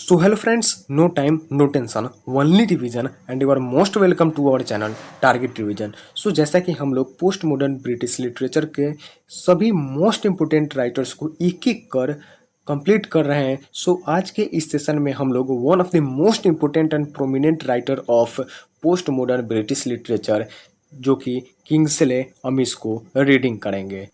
So hello friends, no time, no tension, only revision and you are most welcome to our channel Target Revision. So जैसा कि हम लोग post modern British literature के सभी most important writers को एक एक कर कंप्लीट कर रहे हैं। सो आज के इस सेशन में हम लोग one of the most important and prominent writer of post modern British literature जो कि किंग्सले अमिस को रीडिंग करेंगे।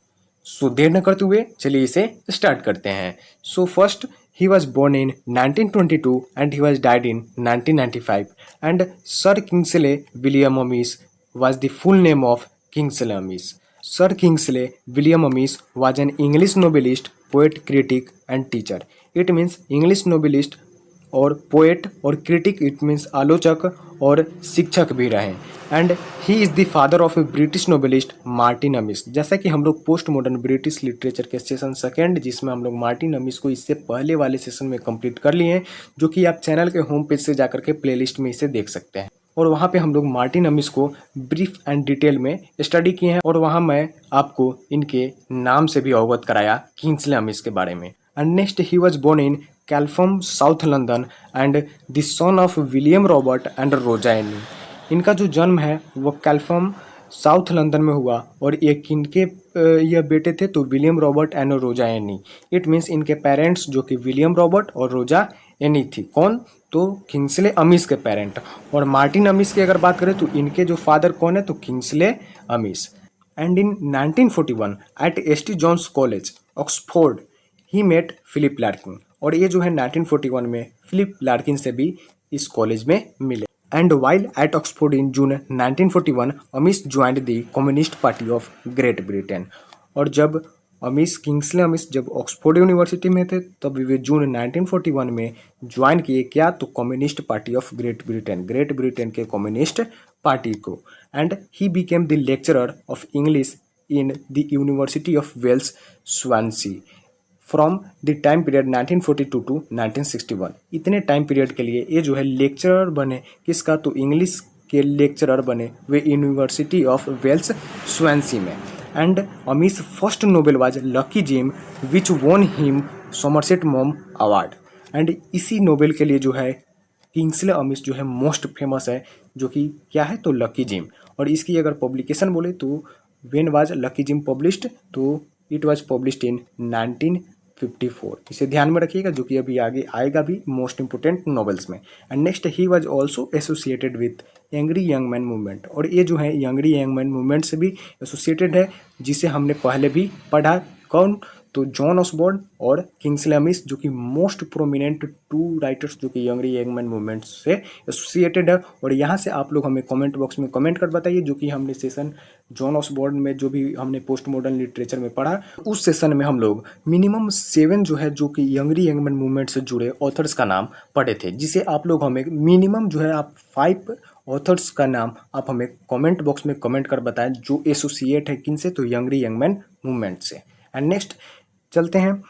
सो देर न करते हुए चलिए इसे स्टार्ट करते हैं। So first he was born in 1922 and he was died in 1995 and Sir Kingsley William Amis was the full name of Kingsley Amis. Sir Kingsley William Amis was an English novelist, poet, critic and teacher. It means English novelist और poet और critic it means आलोचक और शिक्षक भी रहे and he is the father of a British novelist Martin Amis. जैसा कि हम लोग पोस्ट मॉडर्न ब्रिटिश लिटरेचर के सेशन सेकेंड जिसमें हम लोग मार्टिन अमिस को इससे पहले वाले सेशन में कंप्लीट कर लिए हैं, जो कि आप चैनल के होम पेज से जाकर के प्लेलिस्ट में इसे देख सकते हैं। और वहाँ पे हम लोग मार्टिन अमिस को ब्रीफ एंड डिटेल में स्टडी किए हैं और वहाँ मैं आपको इनके नाम से भी अवगत कराया किंग्सले अमिस के बारे में। And next he was born in Clapham South London and the son of William Robert and Rosa Annie. इनका जो जन्म है वो कैल्फम साउथ लंदन में हुआ और ये किनके यह बेटे थे तो William Robert and Rosa any. It means इनके पेरेंट्स जो कि विलियम रॉबर्ट और रोजा एनी थी। कौन? तो किंग्सले अमिस के पेरेंट। और मार्टिन अमिस की अगर बात करें तो इनके जो फादर कौन है तो Kingsley Amis. And in 1941 at S T John's College Oxford he met Philip Larkin. और ये जो है 1941 में फिलिप लार्किन से भी इस कॉलेज में मिले। And while at Oxford in June 1941 Amis joined the Communist Party of Great Britain. और जब किंग्सले अमिस जब ऑक्सफोर्ड यूनिवर्सिटी में थे तब वे जून 1941 में ज्वाइन किए क्या तो Communist Party of Great Britain के कम्युनिस्ट पार्टी को। And he became the lecturer of English in the University of Wales Swansea from the time period 1942 to 1961। इतने टाइम पीरियड के लिए ये जो है लेक्चरर बने किसका तो इंग्लिश के लेक्चरर बने वे यूनिवर्सिटी ऑफ वेल्स स्वानसी में। And Amis first novel was Lucky Jim which won him Somerset Maugham award. And इसी नोबेल के लिए जो है किंग्सले अमिस जो है मोस्ट फेमस है, जो कि क्या है तो लकी जिम। और इसकी अगर पब्लिकेशन बोले तो when was Lucky gym published तो इट वाज पब्लिश्ड इन 1954। इसे ध्यान में रखिएगा, जो कि अभी आगे आएगा भी मोस्ट इंपोर्टेंट नॉवेल्स में। And next he was also associated with यंगरी young man movement. और ये जो है यंगरी यंग मैन मूवमेंट से भी एसोसिएटेड है, जिसे हमने पहले भी पढ़ा। कौन? तो जॉन ऑसबॉर्न और किंग्सले अमिस, जो कि मोस्ट प्रोमिनेंट टू राइटर्स जो कि यंगरी यंग मैन मूवमेंट से एसोसिएटेड है। और यहाँ से आप लोग हमें कमेंट बॉक्स में कमेंट कर बताइए, जो कि हमने सेशन जॉन ऑसबॉर्न में जो भी हमने पोस्ट मॉडर्न लिटरेचर में पढ़ा उस सेशन में हम लोग मिनिमम 7 जो है जो कि यंगरी यंग मैन मूवमेंट से जुड़े ऑथर्स का नाम पढ़े थे, जिसे आप लोग हमें मिनिमम जो है आप 5 ऑथर्स का नाम आप हमें कमेंट बॉक्स में कमेंट कर बताएं जो एसोसिएट है किनसे तो यंगरी यंग मैन मूवमेंट से। एंड नेक्स्ट चलते हैं।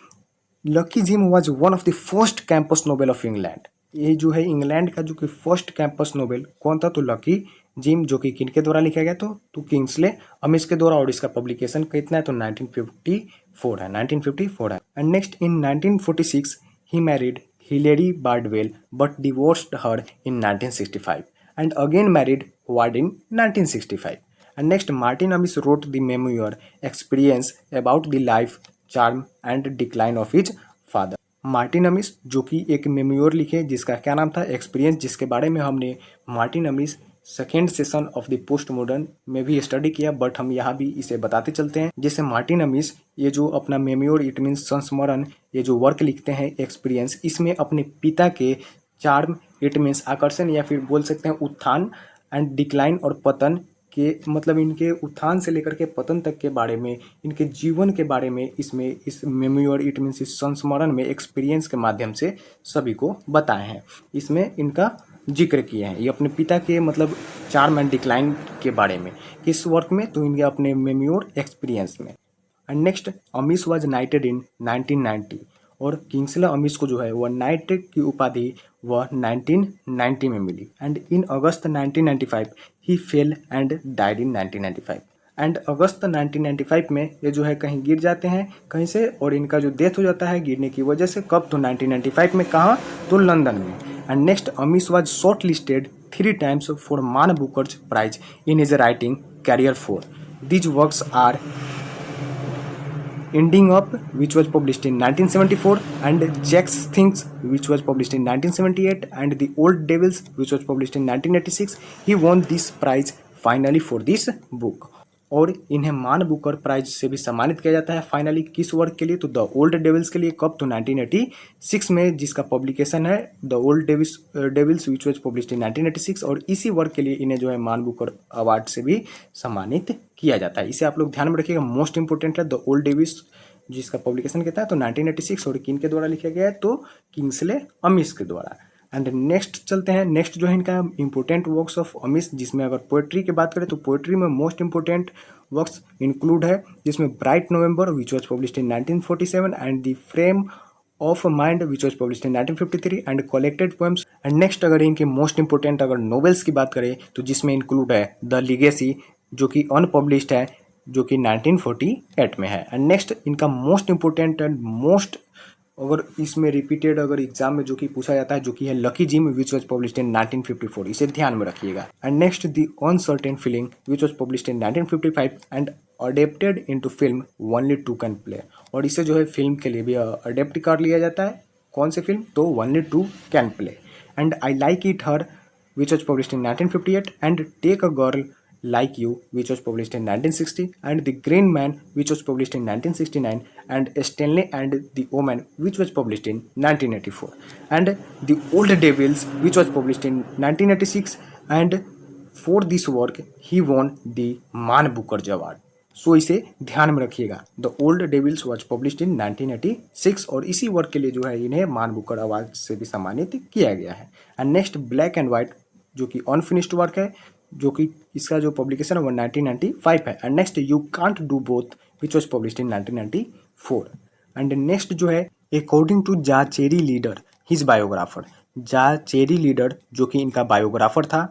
Lucky Jim was one of the first campus novel of England. ये जो है इंग्लैंड का जो कि फर्स्ट कैंपस नोवेल कौन था तो लकी जिम, जो कि किनके द्वारा लिखा गया तो किंग्सले अमिस के द्वारा। और इसका पब्लिकेशन कितना है तो 1954 है। And next in 1946 he married Hilary Bardwell but divorced her in 1965 and again married ward in 1965। And next Martin Amis wrote the memoir Experience about the life charm and decline of his father. Martin Amis जो कि एक memoir लिखे जिसका क्या नाम था experience, जिसके बारे में हमने Martin Amis second session of the post modern में भी स्टडी किया, बट हम यहाँ भी इसे बताते चलते हैं। जैसे मार्टिन अमिस ये जो अपना मेमोयर इट मीन्स संस्मरण ये जो वर्क लिखते हैं एक्सपीरियंस, इसमें अपने पिता के चार्म इट मीन्स आकर्षण या फिर बोल सकते हैं उत्थान एंड डिक्लाइन और पतन के मतलब इनके उत्थान से लेकर के पतन तक के बारे में, इनके जीवन के बारे में इसमें इस मेमोयर इट मीन्स इस संस्मरण में एक्सपीरियंस के माध्यम से सभी को बताए हैं। इसमें इनका जिक्र किए हैं ये अपने पिता के मतलब चार्म एंड डिक्लाइन के बारे में किस वर्क में तो इनके अपने मेमोयर एक्सपीरियंस में। एंड नेक्स्ट अमिस वाज नाइटेड इन 1990। और किंग्सले अमिस को जो है वह नाइटेड की उपाधि वह 1990 में मिली। And in August 1995 he fell and died in 1995। And अगस्त 1995 में ये जो है कहीं गिर जाते हैं कहीं से, और इनका जो डेथ हो जाता है गिरने की वजह से। कब? तो 1995 में। कहाँ? तो लंदन में। And next, Amis was short listed 3 times for Man Bookers prize in his writing career four. These works are Ending Up, which was published in 1974, and Jack's Things, which was published in 1978, and The Old Devils, which was published in 1986. He won this prize finally for this book. और इन्हें मान Booker prize से भी सम्मानित किया जाता है finally. किस वर्क के लिए? तो द ओल्ड डेविल्स के लिए। कब? तो 1986 में, जिसका पब्लिकेशन है the Old Devils which was published in 1986। और इसी वर्क के लिए इन्हें जो है मान बुकर अवार्ड से भी सम्मानित किया जाता है। इसे आप लोग ध्यान में रखिएगा, मोस्ट इंपोर्टेंट है। द ओल्ड डेविल्स जिसका पब्लिकेशन कहता है तो 1986, और किन के द्वारा लिखा गया है? तो किंग्सले अमिश के द्वारा। एंड नेक्स्ट चलते हैं। नेक्स्ट जो है इनका इंपोर्टेंट वर्क्स ऑफ अमिश, जिसमें अगर पोएट्री की बात करें तो पोएट्री में मोस्ट इंपोर्टेंट वर्क्स इंक्लूड है, जिसमें bright November which was published in 1947, and the frame of mind which was published in 1953, and collected poems. And next अगर इनके मोस्ट इंपोर्टेंट अगर नॉवेल्स की बात करें तो जिसमें इंक्लूड है द लीगेसी, जो कि अनपब्लिश्ड है, जो कि 1948 में है। एंड नेक्स्ट इनका मोस्ट इंपोर्टेंट एंड मोस्ट अगर इसमें रिपीटेड अगर एग्जाम में जो कि पूछा जाता है, जो कि है Lucky Jim which was published in 1954। इसे ध्यान में रखिएगा। And next the Uncertain Feeling which was published in 1955 and adapted into film Only Two Can Play. और इसे जो है फिल्म के लिए भी अडेप्ट कर लिया जाता है। कौन सी फिल्म? तो Only Two Can Play. And I Like It Here which was published in 1958, and Take a Girl Like You, which was published in 1960, and The Green Man, which was published in 1969, and Stanley and the Omen, which was published in 1984, and The Old Devils, which was published in 1986, and for this work he won the Man Booker Award. So इसे ध्यान में रखिएगा। The Old Devils was published in 1986, और इसी work के लिए जो है इन्हें मान बुकर अवार्ड से भी सम्मानित किया गया है। And next black and white, जो कि अनफिनिश्ड वर्क है, जो कि इसका जो पब्लिकेशन है वो 1995 है। And next you can't do both which was published in 1994। And next जो है अकॉर्डिंग टू जा चेरी लीडर हिज बायोग्राफर। जा चेरी लीडर जो कि इनका बायोग्राफर था,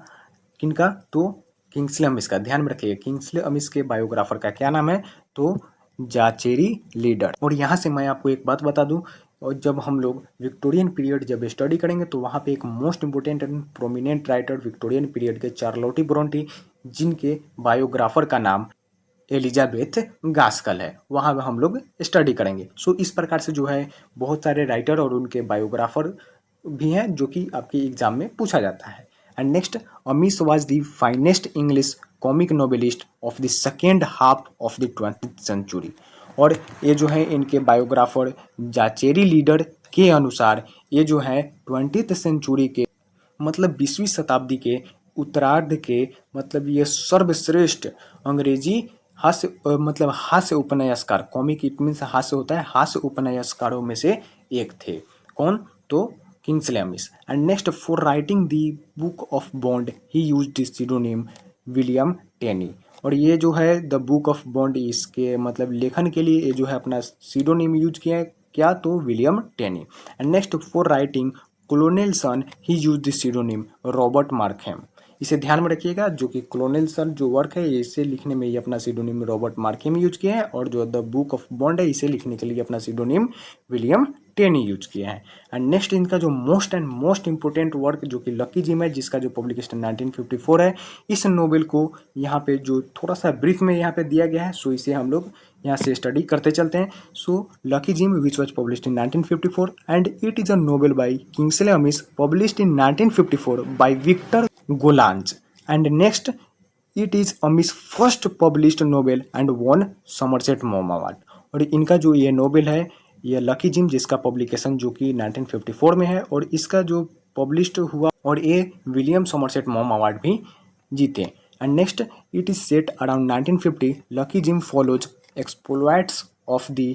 किनका? तो किंग्सले अमिश का। ध्यान में रखिएगा, किंग्सले अमिश के बायोग्राफर का क्या नाम है? तो जाचेरी लीडर। और यहाँ से मैं आपको एक बात बता दूं, और जब हम लोग विक्टोरियन पीरियड जब स्टडी करेंगे तो वहाँ पे एक most important and prominent writer Victorian period के चार्लोटी ब्रोंटी, जिनके बायोग्राफर का नाम एलिजाबेथ गास्कल है, वहाँ पे हम लोग स्टडी करेंगे। सो इस प्रकार से जो है बहुत सारे राइटर और उनके बायोग्राफर भी हैं जो कि आपके एग्जाम में पूछा जाता है। And next, Amis was the finest English comic novelist of the second half of the 20th century. और ये जो है इनके बायोग्राफर जाचेरी लीडर के अनुसार ये जो है 20th सेंचुरी के मतलब 20वीं शताब्दी के उत्तरार्ध के मतलब ये सर्वश्रेष्ठ अंग्रेजी मतलब हास्य उपन्यासकार, कॉमिक इट मीन्स हास्य होता है, हास्य उपन्यासकारों में से एक थे। कौन? तो Kingsley Amis. And next, for writing the book of bond he used the pseudonym William Tanner. और ये जो है द बुक ऑफ बॉन्ड, इसके मतलब लेखन के लिए ये जो है अपना सीडोनिम यूज किया है, क्या? तो William Tanner. And next, for writing Colonel Sun he use the pseudonym Robert Markham. इसे ध्यान में रखिएगा, जो कि कॉलोनेल सन जो वर्क है इसे लिखने में ये अपना सीडोनिम रॉबर्ट मार्कहेम यूज किया है, और जो द बुक ऑफ बॉन्ड है इसे लिखने के लिए अपना सीडोनिम विलियम टेनी यूज किया है। एंड नेक्स्ट इनका जो मोस्ट इंपोर्टेंट वर्क जो कि लकी जिम है, जिसका जो पब्लिकेशन 1954 है, इस नोवेल को यहाँ पे जो थोड़ा सा ब्रीफ में यहाँ पे दिया गया है, सो इसे हम लोग यहाँ से स्टडी करते चलते हैं। So Lucky Jim which was published in 1954 and it is a novel by Kingsley Amis published in 1954 by Victor Gollancz. And next, it is Amis first published novel and won Somerset Maugham award. और इनका जो ये novel है ये lucky gym, जिसका publication जो कि 1954 में है, और इसका जो पब्लिश्ड हुआ और ये विलियम समरसेट मॉम अवार्ड भी जीते। And next, it is set around 1950। Lucky Jim follows exploits of the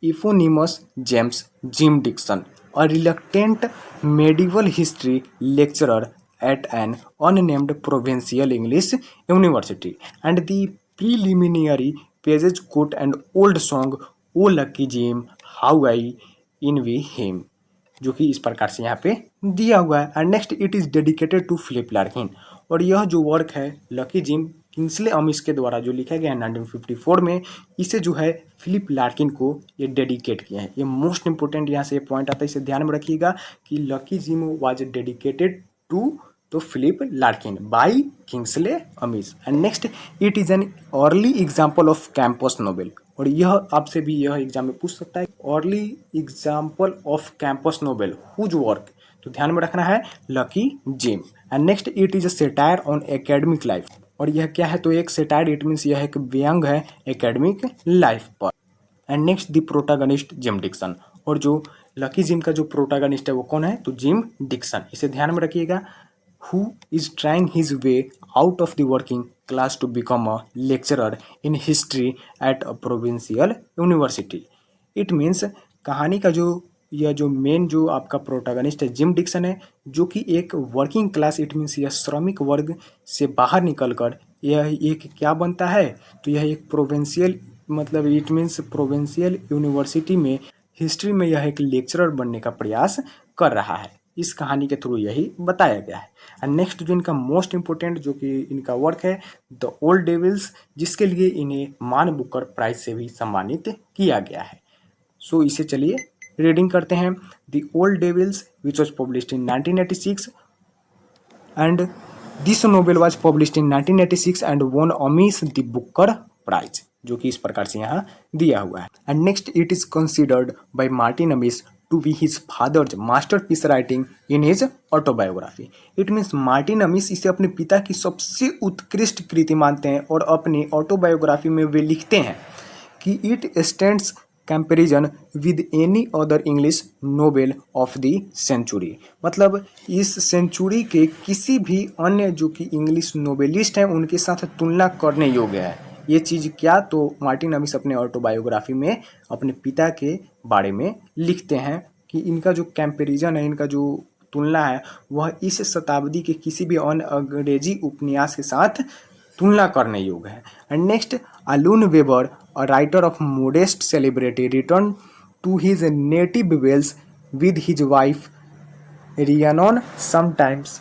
eponymous James Jim Dixon, a reluctant medieval history lecturer at an unnamed provincial English university, and the preliminary pages quote an old song, "O Lucky Jim, how I envy him", जो कि इस प्रकार से यहाँ पे दिया हुआ है। And next, it is dedicated to Philip Larkin. और यह जो वर्क है लकी जिम किंग्सले अमिस के द्वारा जो लिखा गया है 1954 में, इसे जो है फिलिप लार्किन को ये डेडिकेट किया है। ये मोस्ट इंपोर्टेंट यहाँ से ये पॉइंट आता है, इसे ध्यान में रखिएगा कि Lucky Jim was dedicated to तो Philip Larkin by Kingsley Amis. And next, it is an early example of campus novel. और यह आपसे भी यह एग्जाम में पूछ सकता है, early example of campus novel whose work, तो ध्यान में रखना है Lucky Jim. And next, it is a satire on academic life. और यह क्या है, तो एक सेटायर, इट मीन्स यह एक व्यंग है एकेडमिक लाइफ पर। And next, the protagonist Jim Dixon. और जो लकी जिम का जो प्रोटागनिस्ट है वो कौन है, तो जिम डिक्सन। इसे ध्यान में रखिएगा, who is trying his way out of the working class to become a lecturer in history at a provincial university. It means कहानी का जो यह जो मेन जो आपका प्रोटागनिस्ट है जिम डिक्सन है, जो कि एक वर्किंग क्लास, इट मीन्स यह श्रमिक वर्ग से बाहर निकलकर यह एक क्या बनता है, तो यह एक प्रोविंशियल, मतलब इट मीन्स प्रोविंशियल यूनिवर्सिटी में हिस्ट्री में यह एक लेक्चरर बनने का प्रयास कर रहा है। इस कहानी के थ्रू यही बताया गया है। एंड नेक्स्ट जो इनका मोस्ट इंपोर्टेंट जो कि इनका वर्क है, द ओल्ड डेविल्स, जिसके लिए इन्हें मान बुकर प्राइज से भी सम्मानित किया गया है। सो इसे चलिए रीडिंग करते हैं। The Old Devils which was published in 1986 and this novel was published in 1986 and won Amis the Booker prize, जो कि इस प्रकार से यहाँ दिया हुआ है। And next, it is considered by Martin Amis to be his father's masterpiece writing in his autobiography. It means Martin Amis इसे अपने पिता की सबसे उत्कृष्ट कृति मानते हैं और अपनी ऑटोबायोग्राफी में वे लिखते हैं कि it stands comparison with any other English novel of the century. मतलब इस सेंचुरी के किसी भी अन्य जो कि इंग्लिश नोवेलिस्ट हैं उनके साथ तुलना करने योग्य है। ये चीज़ क्या, तो मार्टिन अमिस अपने ऑटोबायोग्राफी में अपने पिता के बारे में लिखते हैं कि इनका जो कंपैरिजन है, इनका जो तुलना है, वह इस शताब्दी के किसी भी अन्य अंग्रेजी उपन्यास के साथ तुलना करने योग्य है। And next, Alun Weber, a writer of modest celebrity, returned to his native Wales with his wife Rhiannon, sometimes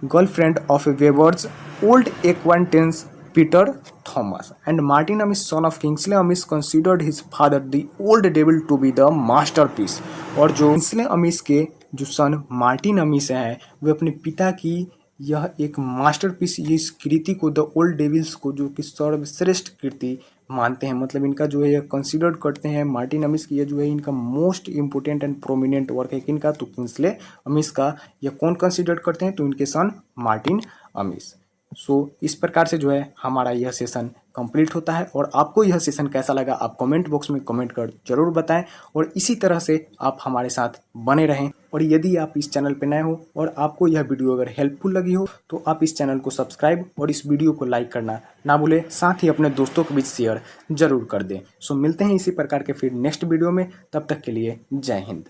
girlfriend of Weber's old acquaintance Peter Thomas. And Martin Amis, son of Kingsley Amis, considered his father the old devil to be the masterpiece. और जो Kingsley Amish के जो सन Martin Amish हैं, वे अपने पिता की यह एक मास्टरपीस, इस कृति को, द ओल्ड डेविल्स को, जो कि सर्वश्रेष्ठ कृति मानते हैं। मतलब इनका जो है यह कंसिडर्ड करते हैं मार्टिन अमिस की, यह जो है इनका most important and prominent work है। किनका, तो किंग्सले अमिस का। यह कौन कंसिडर्ड करते हैं, तो इनके सन मार्टिन अमिस। सो इस प्रकार से जो है हमारा यह सेशन कंप्लीट होता है। और आपको यह सेशन कैसा लगा आप कमेंट बॉक्स में कमेंट कर जरूर बताएं, और इसी तरह से आप हमारे साथ बने रहें। और यदि आप इस चैनल पर नए हो और आपको यह वीडियो अगर हेल्पफुल लगी हो तो आप इस चैनल को सब्सक्राइब और इस वीडियो को लाइक करना ना भूलें, साथ ही अपने दोस्तों के बीच शेयर जरूर कर दें। सो मिलते हैं इसी प्रकार के फिर नेक्स्ट वीडियो में, तब तक के लिए जय हिंद।